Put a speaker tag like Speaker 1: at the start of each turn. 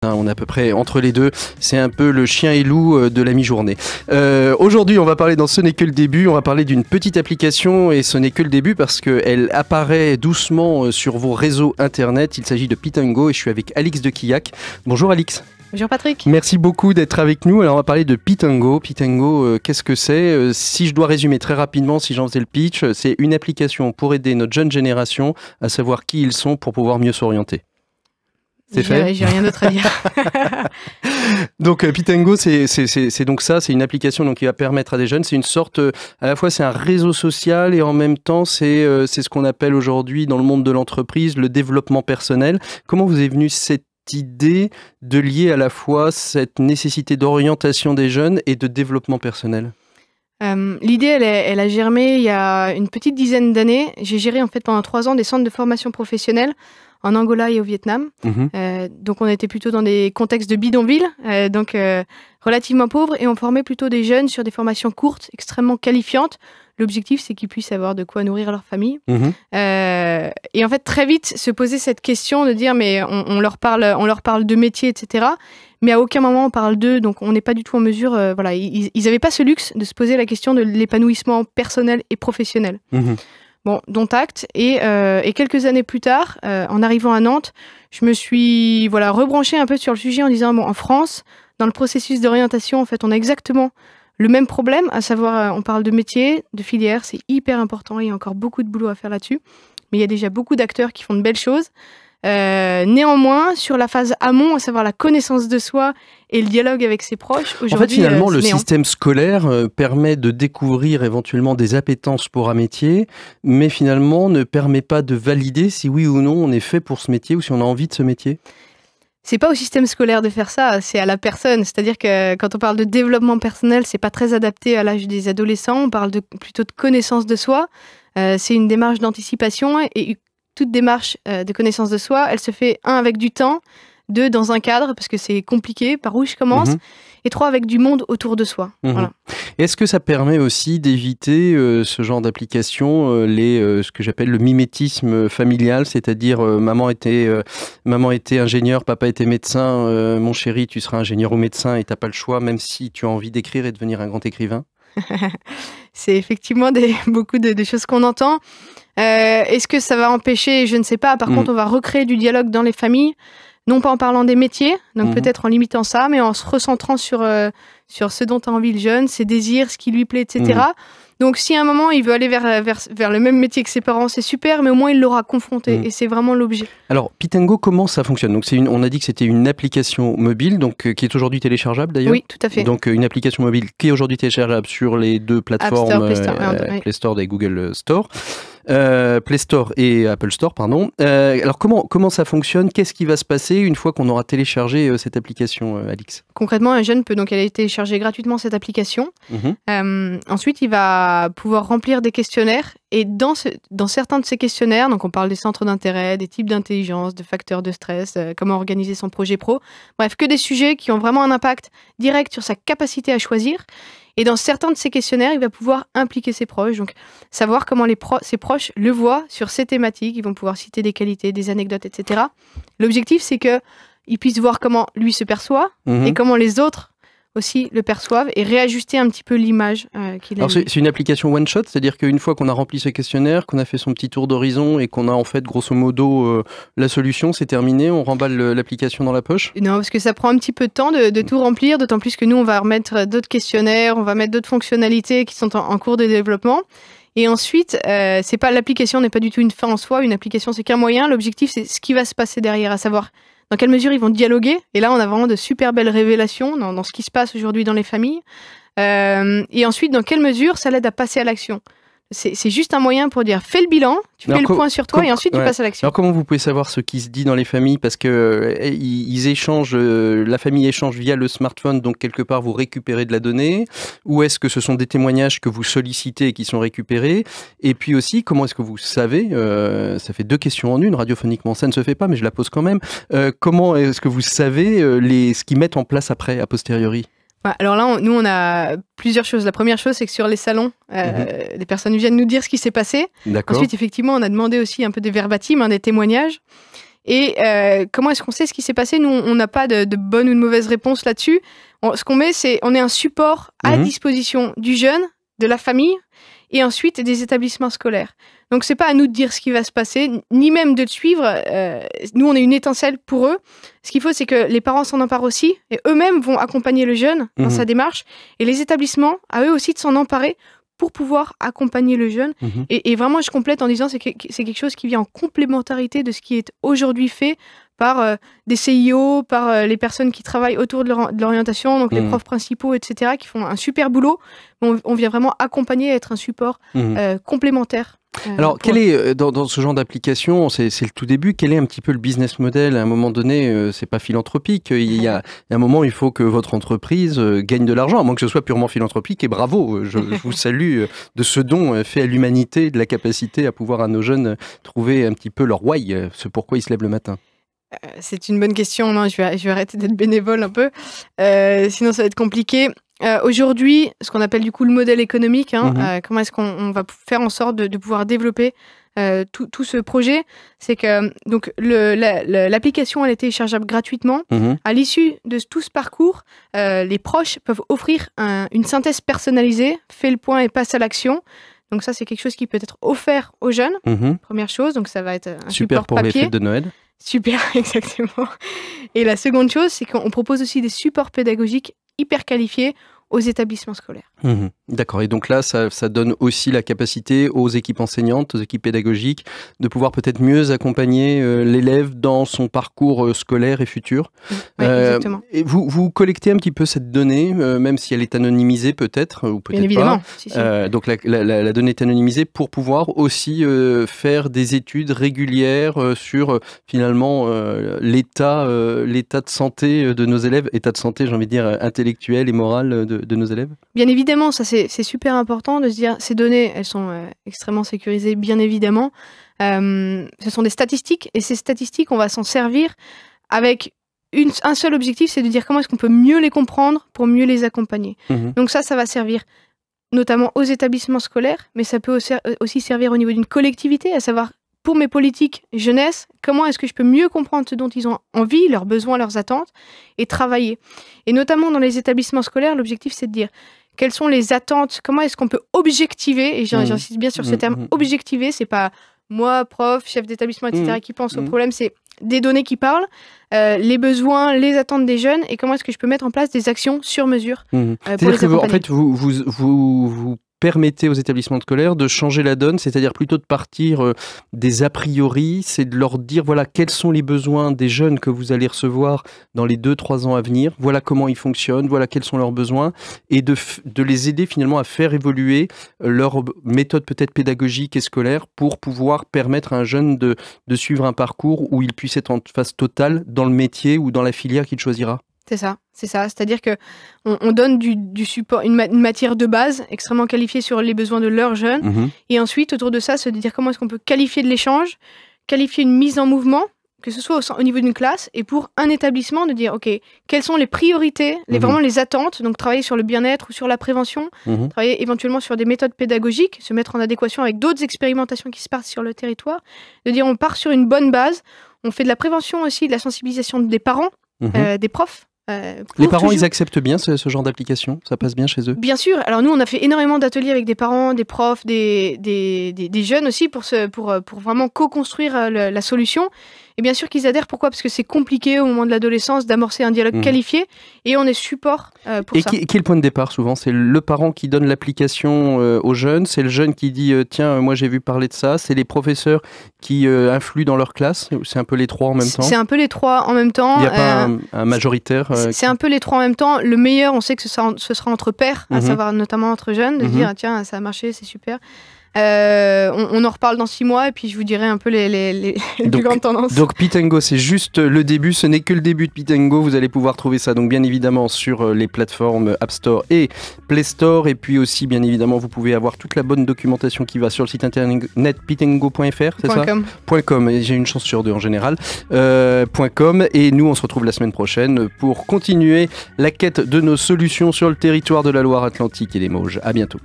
Speaker 1: hein, on est à peu près entre les deux. C'est un peu le chien et loup de la mi-journée. Aujourd'hui, on va parler dans Ce n'est que le début. On va parler d'une petite application et ce n'est que le début parce qu'elle apparaît doucement sur vos réseaux internet. Il s'agit de Pitango et je suis avec Alix de Quillac. Bonjour Alix.
Speaker 2: Bonjour Patrick.
Speaker 1: Merci beaucoup d'être avec nous. Alors on va parler de Pitango. Pitango, qu'est-ce que c'est? Si je dois résumer très rapidement, si j'en faisais le pitch, c'est une application pour aider notre jeune génération à savoir qui ils sont pour pouvoir mieux s'orienter. C'est fait?
Speaker 2: J'ai rien d'autre à dire.
Speaker 1: Donc Pitango, c'est donc ça, c'est une application donc, qui va permettre à des jeunes, c'est une sorte, à la fois c'est un réseau social et en même temps c'est ce qu'on appelle aujourd'hui dans le monde de l'entreprise le développement personnel. Comment vous est venue cette idée de lier à la fois cette nécessité d'orientation des jeunes et de développement personnel?
Speaker 2: L'idée, elle a germé il y a une petite dizaine d'années. J'ai géré en fait pendant 3 ans des centres de formation professionnelle en Angola et au Vietnam. Donc on était plutôt dans des contextes de bidonville, relativement pauvres, et on formait plutôt des jeunes sur des formations courtes, extrêmement qualifiantes. L'objectif, c'est qu'ils puissent avoir de quoi nourrir leur famille. Et en fait, très vite, se poser cette question de dire, mais on leur parle de métier, etc. Mais à aucun moment on parle d'eux, donc on n'est pas du tout en mesure. Voilà, ils n'avaient pas ce luxe de se poser la question de l'épanouissement personnel et professionnel. Bon, dont acte. Et quelques années plus tard, en arrivant à Nantes, je me suis rebranchée un peu sur le sujet en disant, bon, en France, dans le processus d'orientation, en fait, on a exactement le même problème, à savoir, on parle de métier, de filière, c'est hyper important, il y a encore beaucoup de boulot à faire là-dessus, mais il y a déjà beaucoup d'acteurs qui font de belles choses. Néanmoins, sur la phase amont, à savoir la connaissance de soi et le dialogue avec ses proches, aujourd'hui,
Speaker 1: en fait, finalement, le système scolaire permet de découvrir éventuellement des appétences pour un métier, mais finalement ne permet pas de valider si oui ou non on est fait pour ce métier ou si on a envie de ce métier.
Speaker 2: C'est pas au système scolaire de faire ça, c'est à la personne. C'est-à-dire que quand on parle de développement personnel, c'est pas très adapté à l'âge des adolescents. On parle plutôt de connaissance de soi. C'est une démarche d'anticipation et toute démarche de connaissance de soi, elle se fait 1 avec du temps, 2 dans un cadre parce que c'est compliqué, par où je commence, et 3 avec du monde autour de soi. Voilà.
Speaker 1: Est-ce que ça permet aussi d'éviter ce genre d'application, ce que j'appelle le mimétisme familial, c'est-à-dire maman était ingénieur, papa était médecin, mon chéri tu seras ingénieur ou médecin et t'as pas le choix même si tu as envie d'écrire et de devenir un grand écrivain?
Speaker 2: C'est effectivement beaucoup de choses qu'on entend. Est-ce que ça va empêcher? Je ne sais pas. Par contre, on va recréer du dialogue dans les familles, non pas en parlant des métiers, donc peut-être en limitant ça, mais en se recentrant sur ce dont a envie le jeune, ses désirs, ce qui lui plaît, etc. Donc si à un moment il veut aller vers le même métier que ses parents, c'est super, mais au moins il l'aura confronté et c'est vraiment l'objet. Alors
Speaker 1: Pitango, comment ça fonctionne? Donc on a dit que c'était une application mobile, donc qui est aujourd'hui téléchargeable d'ailleurs.
Speaker 2: Oui, tout à fait.
Speaker 1: Donc une application mobile qui est aujourd'hui téléchargeable sur les 2 plateformes Play Store et Google Store. Play Store et Apple Store, pardon. Alors comment ça fonctionne? Qu'est-ce qui va se passer une fois qu'on aura téléchargé cette application, Alix?
Speaker 2: Concrètement, un jeune peut donc aller télécharger gratuitement cette application. Ensuite, il va pouvoir remplir des questionnaires et dans certains de ces questionnaires, donc on parle des centres d'intérêt, des types d'intelligence, de facteurs de stress, comment organiser son projet pro, bref, que des sujets qui ont vraiment un impact direct sur sa capacité à choisir. Et dans certains de ces questionnaires, il va pouvoir impliquer ses proches, donc savoir comment ses proches le voient sur ces thématiques. Ils vont pouvoir citer des qualités, des anecdotes, etc. L'objectif, c'est qu'il puisse voir comment lui se perçoit et comment les autres aussi le perçoivent et réajuster un petit peu l'image qu'il a.
Speaker 1: Alors c'est une application one shot, c'est-à-dire qu'une fois qu'on a rempli ce questionnaire, qu'on a fait son petit tour d'horizon et qu'on a en fait grosso modo la solution, c'est terminé, on remballe l'application dans la poche?
Speaker 2: Non, parce que ça prend un petit peu de temps de tout remplir, d'autant plus que nous on va remettre d'autres questionnaires, on va mettre d'autres fonctionnalités qui sont en cours de développement. Et ensuite, l'application n'est pas du tout une fin en soi, une application c'est qu'un moyen, l'objectif c'est ce qui va se passer derrière, à savoir dans quelle mesure ils vont dialoguer. Et là, on a vraiment de super belles révélations dans ce qui se passe aujourd'hui dans les familles. Et ensuite, dans quelle mesure ça l'aide à passer à l'action. C'est juste un moyen pour dire, fais le bilan, tu fais le point sur toi et ensuite tu passes à l'action.
Speaker 1: Alors comment vous pouvez savoir ce qui se dit dans les familles? Parce que ils échangent, la famille échange via le smartphone, donc quelque part vous récupérez de la donnée, ou est-ce que ce sont des témoignages que vous sollicitez et qui sont récupérés? Et puis aussi, comment est-ce que vous savez, ça fait 2 questions en une, radiophoniquement ça ne se fait pas, mais je la pose quand même, comment est-ce que vous savez ce qu'ils mettent en place après, a posteriori?
Speaker 2: Alors là, nous, on a plusieurs choses. La première chose, c'est que sur les salons, des personnes viennent nous dire ce qui s'est passé. Ensuite, effectivement, on a demandé aussi un peu des verbatims, des témoignages. Et comment est-ce qu'on sait ce qui s'est passé? Nous, on n'a pas de bonne ou de mauvaise réponse là-dessus. Ce qu'on met, on est un support à disposition du jeune, de la famille, et ensuite des établissements scolaires. Donc, c'est pas à nous de dire ce qui va se passer, ni même de le suivre. Nous, on est une étincelle pour eux. Ce qu'il faut, c'est que les parents s'en emparent aussi, et eux-mêmes vont accompagner le jeune dans sa démarche, et les établissements, à eux aussi de s'en emparer pour pouvoir accompagner le jeune. Et vraiment, je complète en disant que c'est quelque chose qui vient en complémentarité de ce qui est aujourd'hui fait par des CIO, par les personnes qui travaillent autour de l'orientation, donc les profs principaux, etc., qui font un super boulot. On vient vraiment accompagner et être un support complémentaire.
Speaker 1: Alors, quel est, dans ce genre d'application, c'est le tout début, quel est un petit peu le business model? À un moment donné, c'est pas philanthropique. Il y a un moment, il faut que votre entreprise gagne de l'argent, à moins que ce soit purement philanthropique. Et bravo, je vous salue de ce don fait à l'humanité, de la capacité à pouvoir à nos jeunes trouver un petit peu leur why, ce pourquoi ils se lèvent le matin.
Speaker 2: C'est une bonne question. Non, je vais arrêter d'être bénévole un peu. Sinon, ça va être compliqué. Aujourd'hui, ce qu'on appelle du coup le modèle économique, comment est-ce qu'on va faire en sorte de pouvoir développer tout ce projet, c'est que donc l'application elle est téléchargeable gratuitement. À l'issue de tout ce parcours, les proches peuvent offrir une synthèse personnalisée, fait le point et passe à l'action. Donc ça, c'est quelque chose qui peut être offert aux jeunes, première chose. Donc ça va être un
Speaker 1: super
Speaker 2: support
Speaker 1: pour
Speaker 2: papier.
Speaker 1: les fêtes de Noël.
Speaker 2: Super, exactement. Et la seconde chose, c'est qu'on propose aussi des supports pédagogiques hyper qualifiés aux établissements scolaires.
Speaker 1: D'accord. Et donc là, ça donne aussi la capacité aux équipes enseignantes, aux équipes pédagogiques, de pouvoir peut-être mieux accompagner l'élève dans son parcours scolaire et futur.
Speaker 2: Oui, exactement.
Speaker 1: Et vous collectez un petit peu cette donnée, même si elle est anonymisée peut-être, ou peut-être pas.
Speaker 2: Évidemment. Si.
Speaker 1: Donc la donnée est anonymisée pour pouvoir aussi faire des études régulières sur finalement l'état de santé de nos élèves, état de santé, j'ai envie de dire, intellectuel et moral de nos élèves.
Speaker 2: Bien évidemment, ça c'est super important de se dire, ces données, elles sont extrêmement sécurisées, bien évidemment. Ce sont des statistiques, et ces statistiques, on va s'en servir avec un seul objectif, c'est de dire comment est-ce qu'on peut mieux les comprendre pour mieux les accompagner. Donc ça va servir notamment aux établissements scolaires, mais ça peut aussi servir au niveau d'une collectivité, à savoir pour mes politiques jeunesse, comment est-ce que je peux mieux comprendre ce dont ils ont envie, leurs besoins, leurs attentes, et travailler. Et notamment dans les établissements scolaires, l'objectif c'est de dire quelles sont les attentes, comment est-ce qu'on peut objectiver, et j'insiste bien sur ce terme, objectiver, c'est pas moi, prof, chef d'établissement, etc., qui pense au problème, c'est des données qui parlent, les besoins, les attentes des jeunes, et comment est-ce que je peux mettre en place des actions sur mesure pour les accompagner.
Speaker 1: En fait, vous permettez aux établissements scolaires de changer la donne, c'est-à-dire plutôt de partir des a priori, c'est de leur dire voilà quels sont les besoins des jeunes que vous allez recevoir dans les 2-3 ans à venir, voilà comment ils fonctionnent, voilà quels sont leurs besoins, et de les aider finalement à faire évoluer leur méthode peut-être pédagogique et scolaire pour pouvoir permettre à un jeune de suivre un parcours où il puisse être en phase totale dans le métier ou dans la filière qu'il choisira.
Speaker 2: C'est ça. C'est-à-dire qu'on donne du support, une matière de base extrêmement qualifiée sur les besoins de leurs jeunes. Et ensuite, autour de ça, se dire comment est-ce qu'on peut qualifier de l'échange, qualifier une mise en mouvement, que ce soit au niveau d'une classe, et pour un établissement, de dire, OK, quelles sont les priorités, vraiment les attentes, donc travailler sur le bien-être ou sur la prévention, travailler éventuellement sur des méthodes pédagogiques, se mettre en adéquation avec d'autres expérimentations qui se passent sur le territoire, de dire on part sur une bonne base, on fait de la prévention aussi, de la sensibilisation des parents, des profs.
Speaker 1: Les parents, ils acceptent bien ce genre d'application? Ça passe bien chez eux? Bien
Speaker 2: sûr. Alors nous, on a fait énormément d'ateliers avec des parents, des profs, des jeunes aussi pour vraiment co-construire la solution. Et bien sûr qu'ils adhèrent. Pourquoi? Parce que c'est compliqué au moment de l'adolescence d'amorcer un dialogue qualifié. Et on est support pour ça. Et
Speaker 1: qui est le point de départ souvent? C'est le parent qui donne l'application aux jeunes? C'est le jeune qui dit tiens, moi j'ai vu parler de ça? C'est les professeurs qui influent dans leur classe? C'est un peu les trois en même temps? C'est
Speaker 2: un peu les trois en même temps.
Speaker 1: Il n'y a pas un majoritaire
Speaker 2: C'est un peu les trois en même temps. Le meilleur, on sait que ce sera entre pairs, à savoir notamment entre jeunes, de dire tiens, ça a marché, c'est super. On en reparle dans 6 mois et puis je vous dirai un peu les plus grandes tendances.
Speaker 1: Donc Pitango, c'est juste le début, ce n'est que le début de Pitango. Vous allez pouvoir trouver ça donc bien évidemment sur les plateformes App Store et Play Store, et puis aussi bien évidemment vous pouvez avoir toute la bonne documentation qui va sur le site internet pitango.fr, c'est ça? .com, et j'ai une chance sur 2 en général. .com, et nous on se retrouve la semaine prochaine pour continuer la quête de nos solutions sur le territoire de la Loire-Atlantique et des Mauges. À bientôt.